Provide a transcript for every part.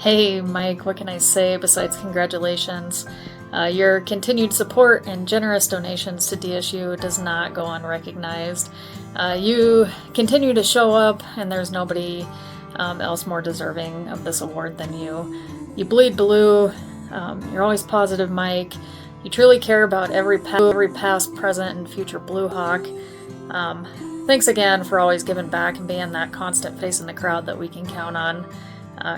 Hey, Mike, what can I say besides congratulations? Your continued support and generous donations to DSU does not go unrecognized. You continue to show up, and there's nobody else more deserving of this award than you. You bleed blue. You're always positive, Mike. You truly care about every past, present, and future Blue Hawk. Thanks again for always giving back and being that constant face in the crowd that we can count on.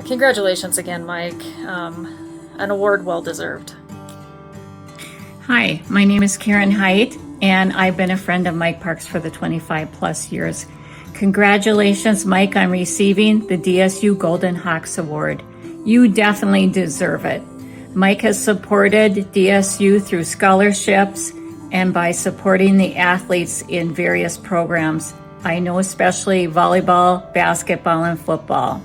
Congratulations again, Mike. An award well deserved. Hi, my name is Karen Height, and I've been a friend of Mike Parke's for the 25 plus years. Congratulations, Mike, on receiving the DSU Golden Hawks Award. You definitely deserve it. Mike has supported DSU through scholarships and by supporting the athletes in various programs. I know especially volleyball, basketball, and football.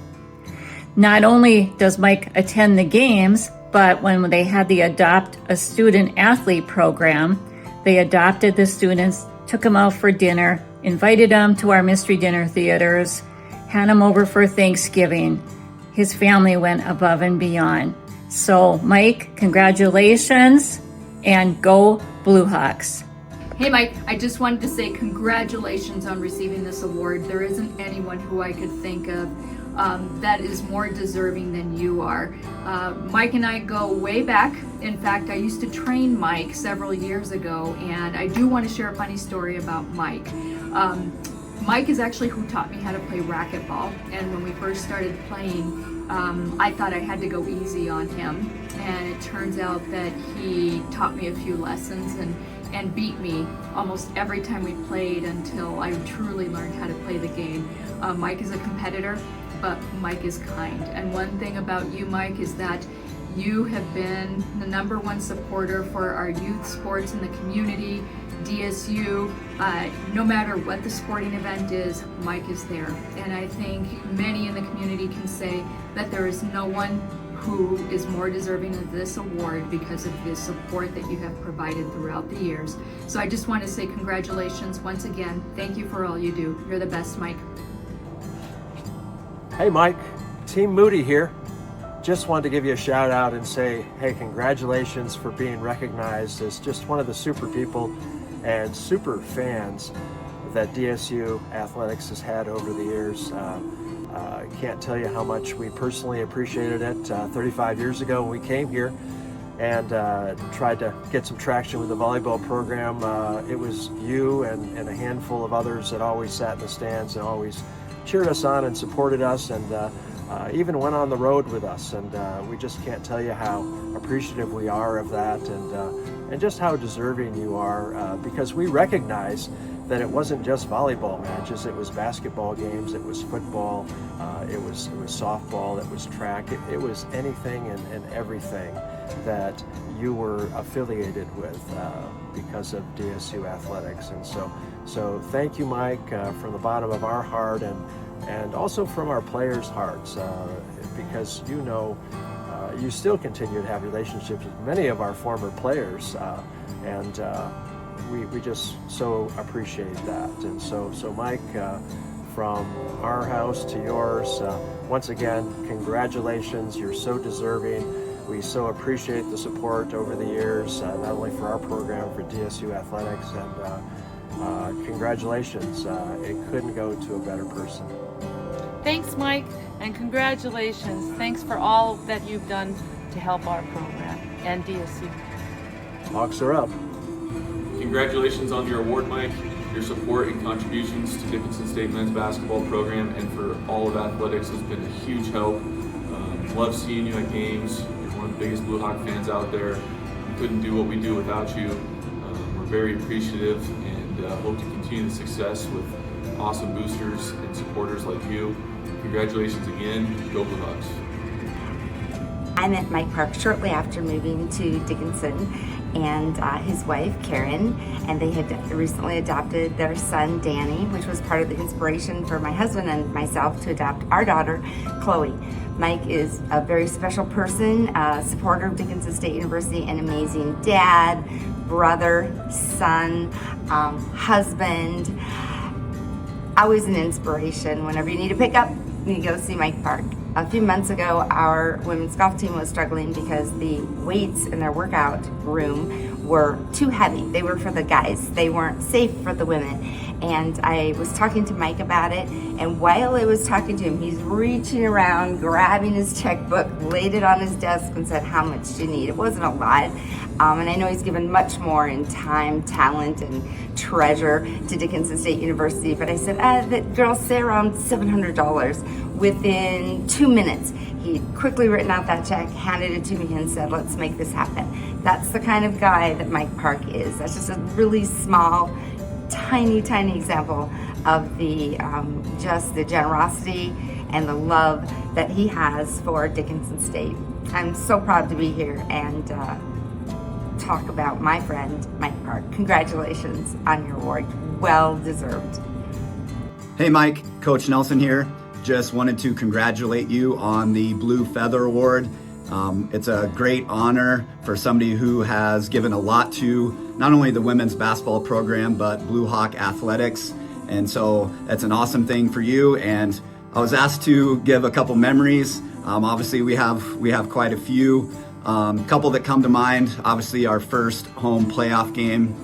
Not only does Mike attend the games, but when they had the Adopt a Student Athlete program, they adopted the students, took them out for dinner, invited them to our mystery dinner theaters, had them over for Thanksgiving. His family went above and beyond. So, Mike, congratulations, and go Blue Hawks. Hey Mike, I just wanted to say congratulations on receiving this award. There isn't anyone who I could think of that is more deserving than you are. Mike and I go way back. In fact, I used to train Mike several years ago, and I do want to share a funny story about Mike. Mike is actually who taught me how to play racquetball, and when we first started playing, I thought I had to go easy on him, and it turns out that he taught me a few lessons and beat me almost every time we played until I truly learned how to play the game. Mike is a competitor, but Mike is kind. And one thing about you, Mike, is that you have been the #1 supporter for our youth sports in the community, DSU. No matter what the sporting event is, Mike is there. And I think many in the community can say that there is no one who is more deserving of this award because of the support that you have provided throughout the years. So I just want to say congratulations once again. Thank you for all you do. You're the best, Mike. Hey Mike, Team Moody here. Just wanted to give you a shout out and say, hey, congratulations for being recognized as just one of the super people and super fans that DSU Athletics has had over the years. I can't tell you how much we personally appreciated it 35 years ago when we came here and tried to get some traction with the volleyball program. It was you and a handful of others that always sat in the stands and always cheered us on and supported us, and even went on the road with us. And we just can't tell you how appreciative we are of that, and just how deserving you are, because we recognize that it wasn't just volleyball matches, it was basketball games, it was football, it was softball, it was track, it was anything and everything that you were affiliated with because of DSU Athletics. And so thank you, Mike, from the bottom of our heart and also from our players' hearts, because you still continue to have relationships with many of our former players, and we just so appreciate that. And so Mike, from our house to yours, once again, congratulations. You're so deserving. We so appreciate the support over the years, not only for our program, for DSU Athletics, and congratulations. It couldn't go to a better person. Thanks, Mike, and congratulations. Thanks for all that you've done to help our program and DSU. Hawks are up. Congratulations on your award, Mike. Your support and contributions to Dickinson State men's basketball program and for all of athletics has been a huge help. Love seeing you at games. You're one of the biggest Blue Hawk fans out there. We couldn't do what we do without you. We're very appreciative and hope to continue the success with awesome boosters and supporters like you. Congratulations again. Go Blue Hawks. I met Mike Parke shortly after moving to Dickinson, and his wife Karen, and they had recently adopted their son Danny, which was part of the inspiration for my husband and myself to adopt our daughter Chloe. Mike is a very special person, a supporter of Dickinson State University, an amazing dad, brother, son, husband. Always an inspiration. Whenever you need to pick up, you go see Mike Parke. A few months ago, our women's golf team was struggling because the weights in their workout room were too heavy. They were for the guys. They weren't safe for the women. And I was talking to Mike about it, and while I was talking to him, he's reaching around, grabbing his checkbook, laid it on his desk and said, "How much do you need?" It wasn't a lot. And I know he's given much more in time, talent, and treasure to Dickinson State University, but I said, that girl, say around $700. Within 2 minutes, he'd quickly written out that check, handed it to me, and said, "Let's make this happen." That's the kind of guy that Mike Parke is. That's just a really small, tiny example of the just the generosity and the love that he has for Dickinson State. I'm so proud to be here and talk about my friend Mike Parke. Congratulations on your award. Well deserved. Hey Mike, Coach Nelson here. Just wanted to congratulate you on the Blue Feather Award. It's a great honor for somebody who has given a lot to not only the women's basketball program, but Blue Hawk athletics. And so that's an awesome thing for you. And I was asked to give a couple memories. Obviously we have quite a few. Couple that come to mind, obviously our first home playoff game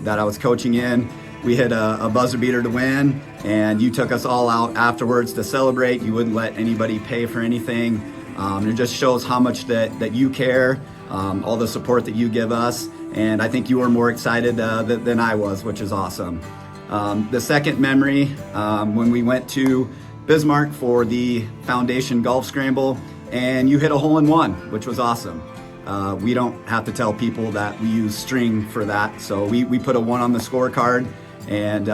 that I was coaching in. We hit a buzzer beater to win, and you took us all out afterwards to celebrate. You wouldn't let anybody pay for anything. It just shows how much that you care, all the support that you give us, and I think you were more excited than I was, which is awesome. The second memory, when we went to Bismarck for the Foundation Golf Scramble, and you hit a hole-in-one, which was awesome. We don't have to tell people that we use string for that, so we put a 1 on the scorecard, and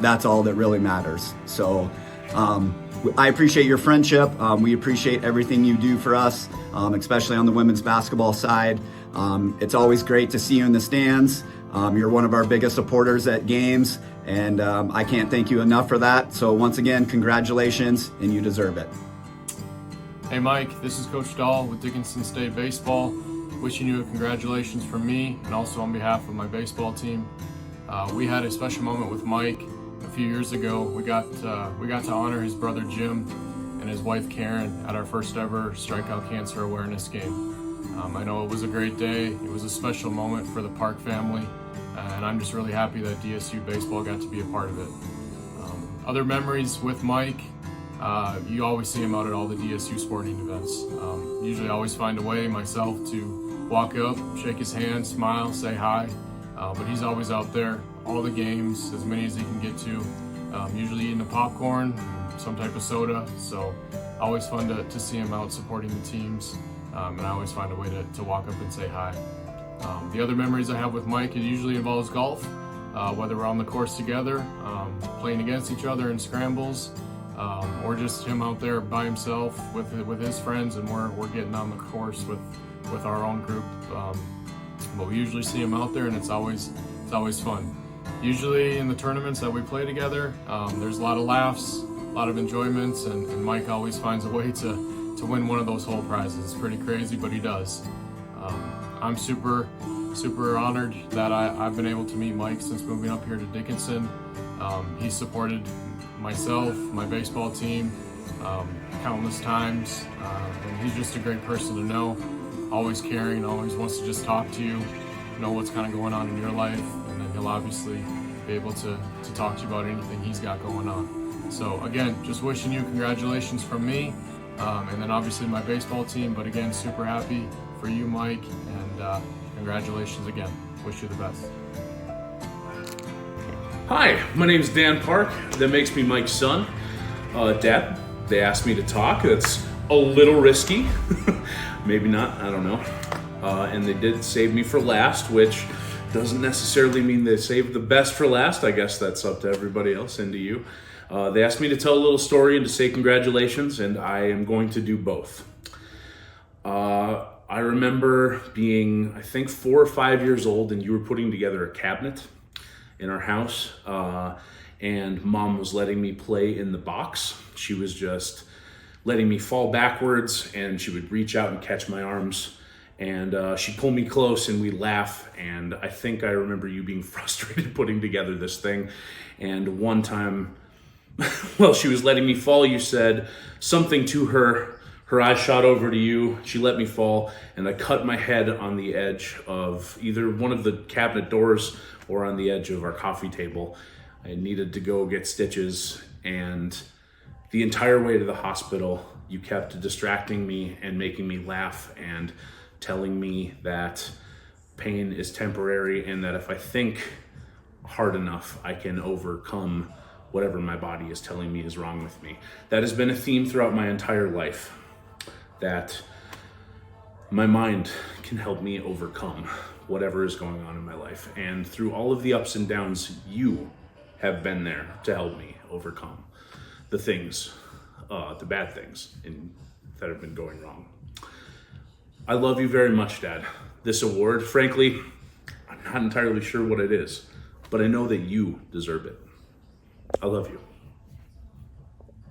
that's all that really matters. So I appreciate your friendship. We appreciate everything you do for us, especially on the women's basketball side. It's always great to see you in the stands. You're one of our biggest supporters at games, and I can't thank you enough for that. So once again, congratulations, and you deserve it. Hey Mike, this is Coach Dahl with Dickinson State Baseball. Wishing you a congratulations from me and also on behalf of my baseball team. We had a special moment with Mike a few years ago. We got to honor his brother Jim and his wife Karen at our first ever Strikeout Cancer Awareness game. I know it was a great day. It was a special moment for the Parke family, and I'm just really happy that DSU baseball got to be a part of it. Other memories with Mike, you always see him out at all the DSU sporting events. Usually I always find a way myself to walk up, shake his hand, smile, say hi, but he's always out there, all the games, as many as he can get to, usually eating a popcorn, some type of soda, so always fun to see him out supporting the teams, and I always find a way to walk up and say hi. The other memories I have with Mike, it usually involves golf, whether we're on the course together, playing against each other in scrambles, or just him out there by himself with his friends, and we're getting on the course with our own group. But we usually see him out there, and it's always fun. Usually in the tournaments that we play together, there's a lot of laughs, a lot of enjoyments, and Mike always finds a way to win one of those whole prizes. It's pretty crazy, but he does. I'm super honored that I've been able to meet Mike since moving up here to Dickinson. He's supported myself, my baseball team, countless times, and he's just a great person to know, always caring, always wants to just talk to you, know what's kind of going on in your life, and then he'll obviously be able to talk to you about anything he's got going on. So again, just wishing you congratulations from me, and then obviously my baseball team, but again, super happy for you, Mike, and congratulations again. Wish you the best. Hi, my name is Dan Parke. That makes me Mike's son. Dad, they asked me to talk. That's a little risky. Maybe not, I don't know. And they did save me for last, which doesn't necessarily mean they saved the best for last. I guess that's up to everybody else and to you. They asked me to tell a little story and to say congratulations, and I am going to do both. I remember being, I think, 4 or 5 years old, and you were putting together a cabinet in our house, and Mom was letting me play in the box. She was just letting me fall backwards, and she would reach out and catch my arms, and she'd pull me close, and we'd laugh, and I think I remember you being frustrated putting together this thing, and one time, while she was letting me fall, you said something to her Her eyes shot over to you, she let me fall, and I cut my head on the edge of either one of the cabinet doors or on the edge of our coffee table. I needed to go get stitches, and the entire way to the hospital, you kept distracting me and making me laugh and telling me that pain is temporary and that if I think hard enough, I can overcome whatever my body is telling me is wrong with me. That has been a theme throughout my entire life, that my mind can help me overcome whatever is going on in my life. And through all of the ups and downs, you have been there to help me overcome the things, the bad things that have been going wrong. I love you very much, Dad. This award, frankly, I'm not entirely sure what it is, but I know that you deserve it. I love you.